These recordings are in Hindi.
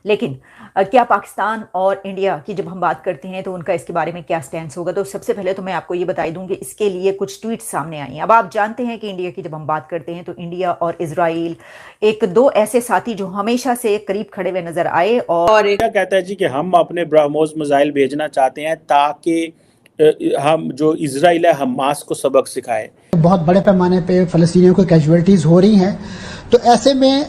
लेकिन क्या पाकिस्तान और इंडिया की जब हम बात करते हैं तो उनका इसके बारे में क्या स्टैंड होगा? तो सबसे पहले तो मैं आपको ये बता दूं कि इसके लिए कुछ ट्वीट्स सामने आई हैं। अब आप जानते हैं कि इंडिया की जब हम बात करते हैं तो इंडिया और इजराइल एक दो ऐसे साथी जो हमेशा से करीब खड़े हुए नजर आए। और क्या कहता है जी कि हम अपने ब्रह्मोस मिसाइल भेजना चाहते हैं ताकि हम जो इजराइल है हमास को सबक सिखाए। बहुत बड़े पैमाने पे फलस्तीनियों को कैजुअलिटीज हो रही हैं, तो ऐसे में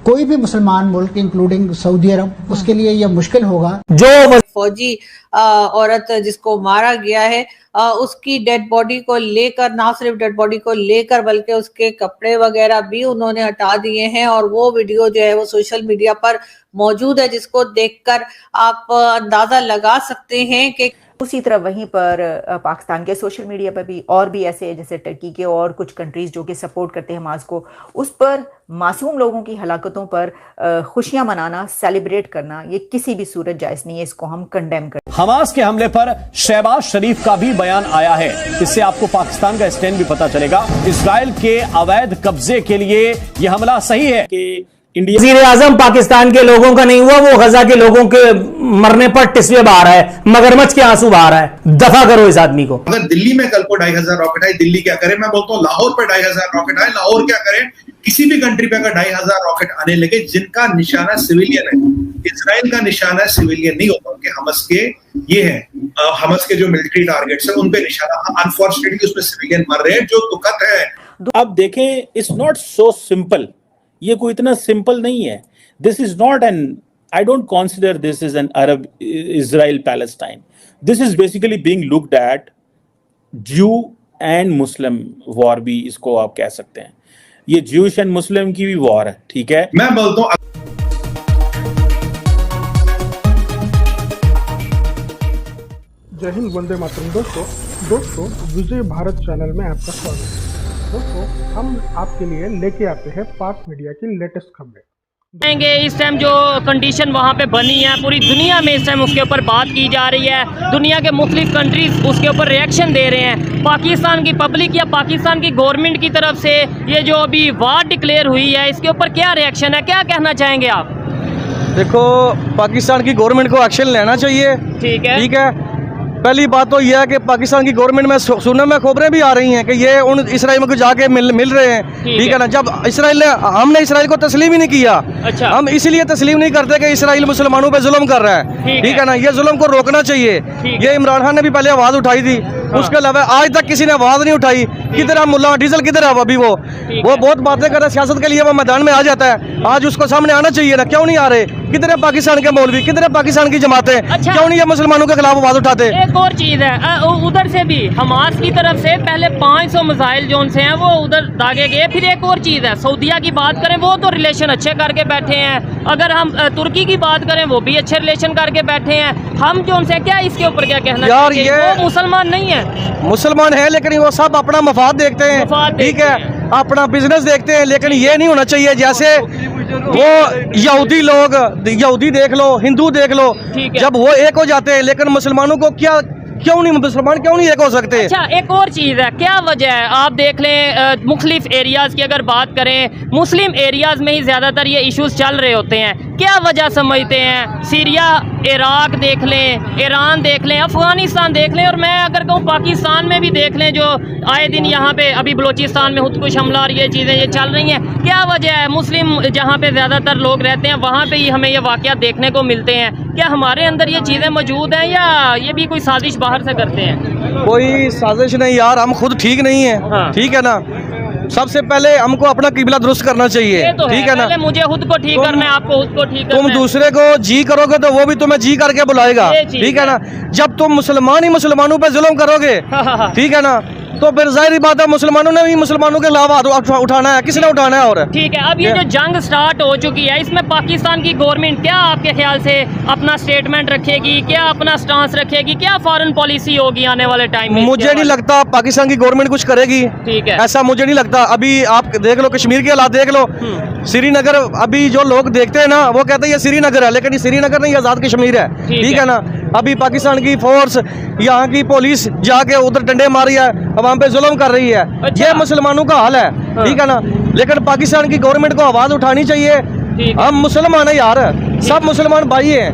कोई भी मुसलमान मुल्क इंक्लूडिंग सऊदी अरब उसके लिए यह मुश्किल होगा। जो फौजी औरत जिसको मारा गया है उसकी डेड बॉडी को लेकर, ना सिर्फ डेड बॉडी को लेकर बल्कि उसके कपड़े वगैरह भी उन्होंने हटा दिए हैं और वो वीडियो जो है वो सोशल मीडिया पर मौजूद है, जिसको देखकर आप अंदाजा लगा सकते हैं कि उसी तरह वहीं पर पाकिस्तान के सोशल मीडिया पर भी और भी ऐसे जैसे टर्की के और कुछ कंट्रीज जो कि सपोर्ट करते हैं हमास को, उस पर मासूम लोगों की हलाकतों पर खुशियां मनाना, सेलिब्रेट करना ये किसी भी सूरत जायज नहीं है। इसको हम कंडेम करते हैं। हमास के हमले पर शहबाज शरीफ का भी बयान आया है। इससे आपको पाकिस्तान का स्टैंड भी पता चलेगा। इजराइल के अवैध कब्जे के लिए यह हमला सही है कि वज़ीर आज़म पाकिस्तान के लोगों का नहीं हुआ, वो गजा के लोगों के मरने पर टिस्वे बहा रहा है, मगरमच्छ के आंसू बहा रहा है। दफा करो इस आदमी को। अगर दिल्ली में कल को 2500 रॉकेट आए, दिल्ली क्या करे? मैं बोलता हूँ लाहौर पर 2500 रॉकेट आए, लाहौर क्या करे? किसी भी कंट्री पे अगर 2500 रॉकेट आने लगे जिनका निशाना सिविलियन है, इजराइल का निशाना सिविलियन नहीं होता, उनके हमस के ये है, हमस के जो मिलिट्री टारगेट्स है उन पे निशाना। अनफॉर्चुनेटली उसमें सिविलियन मर रहे हैं, जो दुखद है। अब देखें, इट्स नॉट सो सिंपल। ये कोई इतना सिंपल नहीं है। This is not an, I don't consider this is an Arab Israel Palestine. This is basically being looked at ज्यू एंड मुस्लिम वॉर भी इसको आप कह सकते हैं। ये ज्यूश एंड मुस्लिम की भी वॉर है, ठीक है। मैं बोलता हूँ जय हिंद, वंदे मातरम। दोस्तों विजय भारत चैनल में आपका स्वागत है। दोस्तों हम आपके लिए लेके आते हैं पाक मीडिया की लेटेस्ट खबरें। इस टाइम जो कंडीशन वहाँ पे बनी है पूरी दुनिया में, इस टाइम उसके ऊपर बात की जा रही है। दुनिया के मुख्तलिफ कंट्रीज उसके ऊपर रिएक्शन दे रहे हैं। पाकिस्तान की पब्लिक या पाकिस्तान की गवर्नमेंट की तरफ से ये जो अभी वार डिक्लेयर हुई है, इसके ऊपर क्या रिएक्शन है, क्या कहना चाहेंगे आप? देखो, पाकिस्तान की गवर्नमेंट को एक्शन लेना चाहिए। ठीक है। पहली बात तो यह है कि पाकिस्तान की गवर्नमेंट में सुनने में खबरें भी आ रही हैं कि ये उन इसराइल में जाके मिल रहे हैं। ठीक है ना। जब इसराइल ने, हमने इसराइल को तस्लीम ही नहीं किया। अच्छा। हम इसीलिए तस्लीम नहीं करते कि इसराइल मुसलमानों पे जुल्म कर रहा है। ठीक है ना। ये जुल्म को रोकना चाहिए। ये इमरान खान ने भी पहले आवाज उठाई थी। उसके अलावा आज तक किसी ने आवाज नहीं उठाई। किधर है मुल्ला डीजल, किधर है अभी? वो बहुत बातें कर रहा है सियासत के लिए, वो मैदान में आ जाता है। आज उसको सामने आना चाहिए ना, क्यों नहीं आ रहे? किधर है पाकिस्तान के मौलवी, किधर है पाकिस्तान की जमातें? अच्छा। क्यों नहीं ये मुसलमानों के खिलाफ आवाज उठाते? एक और चीज है, उधर से भी हमास की तरफ से पहले 500 मिसाइल जोन से हैं वो उधर दागे गए। फिर एक और चीज है, सऊदीया की बात करें वो तो रिलेशन अच्छे करके बैठे हैं। अगर हम तुर्की की बात करें वो भी अच्छे रिलेशन करके बैठे हैं। हम जो उनसे क्या, इसके ऊपर क्या कहना यार? ये वो मुसलमान नहीं है, मुसलमान है लेकिन वो सब अपना मफाद देखते हैं। ठीक है, अपना बिजनेस देखते हैं। लेकिन ये नहीं होना चाहिए जैसे वो यहूदी लोग, यहूदी देख लो, हिंदू देख लो, जब वो एक हो जाते हैं लेकिन मुसलमानों को क्यों नहीं, मुसलमान क्यों नहीं एक हो सकते? अच्छा, एक और चीज़ है, क्या वजह है? आप देख लें मुख्तलिफ एरियाज़ की अगर बात करें, मुस्लिम एरियाज़ में ही ज़्यादातर ये इश्यूज़ चल रहे होते हैं। क्या वजह समझते हैं? सीरिया, इराक देख लें, ईरान देख लें, अफ़गानिस्तान देख लें, और मैं अगर कहूँ पाकिस्तान में भी देख लें, जो आए दिन यहाँ पे अभी बलूचिस्तान में खुदकुश हमला और ये चीज़ें ये चल रही हैं। क्या वजह है? मुस्लिम जहाँ पे ज़्यादातर लोग रहते हैं वहाँ पे ही हमें ये वाक़यात देखने को मिलते हैं। क्या हमारे अंदर ये चीज़ें मौजूद हैं या ये भी कोई साजिश बाहर से करते हैं? कोई साजिश नहीं यार, हम खुद ठीक नहीं है। हाँ। ठीक है ना। सबसे पहले हमको अपना किबला दुरुस्त करना चाहिए। तो ठीक है ना। मुझे खुद को ठीक करना है, आपको खुद को ठीक करना है। तुम दूसरे को जी करोगे तो वो भी तुम्हें जी करके बुलाएगा। ठीक है ना। जब तुम मुसलमान ही मुसलमानों पे जुल्म करोगे, ठीक है ना, तो फिर जाहिर बात है मुसलमानों ने भी मुसलमानों के खिलाफ उठाना है। किसने उठाना है? और ठीक है, अब ये जो जंग स्टार्ट हो चुकी है, इसमें पाकिस्तान की गवर्नमेंट क्या आपके ख्याल से अपना स्टेटमेंट रखेगी, क्या अपना स्टांस रखेगी, क्या फॉरेन पॉलिसी होगी आने वाले टाइम में? मुझे नहीं लगता पाकिस्तान की गवर्नमेंट कुछ करेगी। ठीक है, ऐसा मुझे नहीं लगता। अभी आप देख लो, कश्मीर के हालात देख लो, श्रीनगर, अभी जो लोग देखते हैं ना वो कहते हैं ये श्रीनगर है, लेकिन ये श्रीनगर नहीं, आजाद कश्मीर है। ठीक है ना। अभी पाकिस्तान की फोर्स, यहाँ की पुलिस जाके उधर डंडे मार रही है, वहाँ पे जुल्म कर रही है। अच्छा। ये मुसलमानों का हाल है। ठीक है ना। लेकिन पाकिस्तान की गवर्नमेंट को आवाज उठानी चाहिए हम मुसलमान है यार, सब मुसलमान भाई हैं।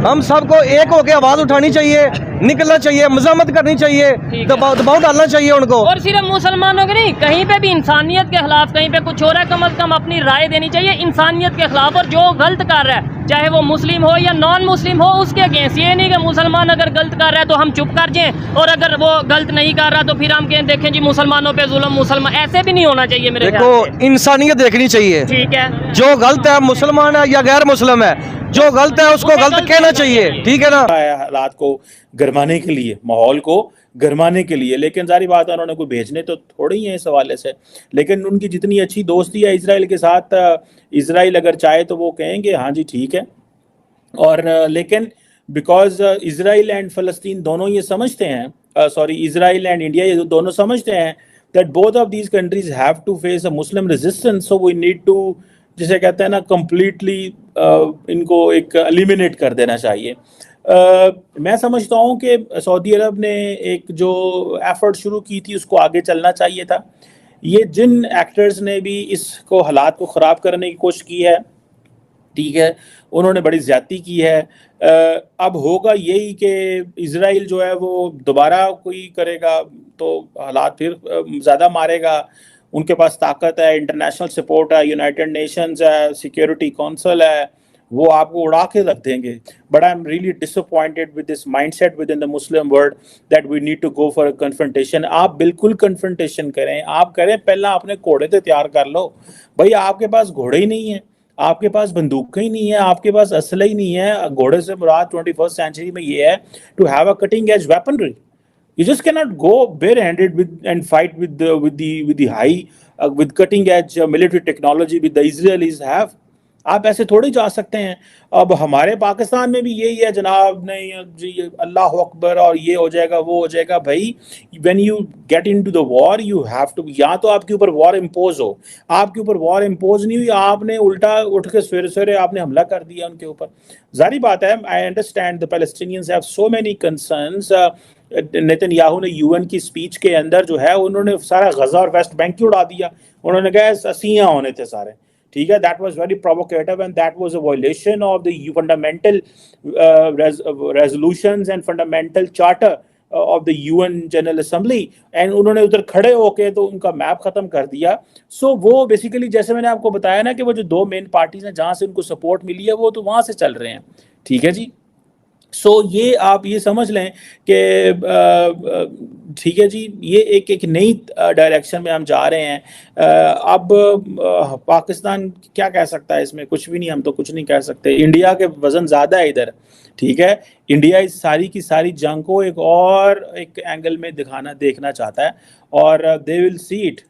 हम सबको एक होकर आवाज उठानी चाहिए, निकलना चाहिए, मजामत करनी चाहिए, दबाव डालना चाहिए उनको। और सिर्फ मुसलमानों के नहीं, कहीं पे भी इंसानियत के खिलाफ कहीं पे कुछ हो रहा है, कम से कम अपनी राय देनी चाहिए इंसानियत के खिलाफ। और जो गलत कर रहा है, चाहे वो मुस्लिम हो या नॉन मुस्लिम हो, उसके अगेंस्ट। ये नहीं कि मुसलमान अगर गलत कर रहा है तो हम चुप कर जाएं, और अगर वो गलत नहीं कर रहा तो फिर हम कहें देखें जी मुसलमानों पे जुल्म, मुसलमान। ऐसे भी नहीं होना चाहिए मेरे ख्याल से। देखो, इंसानियत देखनी चाहिए। ठीक है, जो गलत है, मुसलमान है या गैर मुस्लिम है, जो गलत है उसको गलत कहना चाहिए, ठीक है ना। हालात को गरमाने के लिए, माहौल को गरमाने के लिए, लेकिन सारी बात है उन्होंने कोई भेजने तो थोड़ी ही है इस हवाले से। लेकिन उनकी जितनी अच्छी दोस्ती है इजराइल के साथ, इजराइल अगर चाहे तो वो कहेंगे हाँ जी ठीक है। और लेकिन बिकॉज इजराइल एंड फ़लस्तीन दोनों ये समझते हैं, सॉरी इजराइल एंड इंडिया ये दोनों समझते हैं that both of these countries have to face a Muslim resistance, so we need to, जिसे कहते हैं ना, कम्प्लीटली इनको एक एलिमिनेट कर देना चाहिए। मैं समझता हूँ कि सऊदी अरब ने एक जो एफर्ट शुरू की थी उसको आगे चलना चाहिए था। ये जिन एक्टर्स ने भी इसको हालात को ख़राब करने की कोशिश की है, ठीक है, उन्होंने बड़ी ज़्यादती की है। अब होगा यही कि इजराइल जो है वो दोबारा कोई करेगा तो हालात फिर ज़्यादा मारेगा। उनके पास ताकत है, इंटरनेशनल सपोर्ट है, यूनाइटेड नेशंस है, सिक्योरिटी काउंसिल है, वो आपको उड़ा के रख देंगे। But I am really disappointed with this mindset within the Muslim world that we need to go for a confrontation. आप बिल्कुल कन्फ्रंटेशन करें, आप करें, पहला अपने घोड़े तो तैयार कर लो। भाई आपके पास घोड़े ही नहीं है, आपके पास बंदूकें ही नहीं है, आपके पास असला ही नहीं है। घोड़े से मुराद 21st सेंचुरी में ये है to have a cutting edge weaponry. You just cannot go barehanded and fight with the high with cutting edge military technology with the Israelis have. आप ऐसे थोड़े जा सकते हैं। अब हमारे पाकिस्तान में भी यही है जनाब, नहीं जी अल्लाह अकबर और ये हो जाएगा वो हो जाएगा। भाई when you get into the war you have to, या तो आपके ऊपर वॉर इम्पोज हो, आपके ऊपर वॉर इम्पोज नहीं हुई, आपने उल्टा उठ के सवेरे सवेरे आपने हमला कर दिया उनके ऊपर। जारी बात है, I understand the Palestinians have so many concerns. Netanyahu ने यूएन की स्पीच के अंदर जो है उन्होंने सारा गजा और वेस्ट बैंक ही उड़ा दिया। उन्होंने कहा असियाँ होने थे सारे, ठीक है। That was very provocative and that was a violation of the fundamental resolutions and fundamental charter of the UN general assembly. And उन्होंने उधर खड़े होके तो उनका मैप खत्म कर दिया। सो वो बेसिकली जैसे मैंने आपको बताया ना कि वो जो दो मेन पार्टीज हैं जहाँ से उनको सपोर्ट मिली है वो तो वहाँ से चल रहे हैं, ठीक है जी। सो ये आप ये समझ लें कि ठीक है जी, ये एक नई डायरेक्शन में हम जा रहे हैं। अब पाकिस्तान क्या कह सकता है इसमें? कुछ भी नहीं, हम तो कुछ नहीं कह सकते। इंडिया के वजन ज़्यादा है इधर, ठीक है। इंडिया इस सारी की सारी जंग को एक और एक एंगल में देखना चाहता है और दे विल सी इट।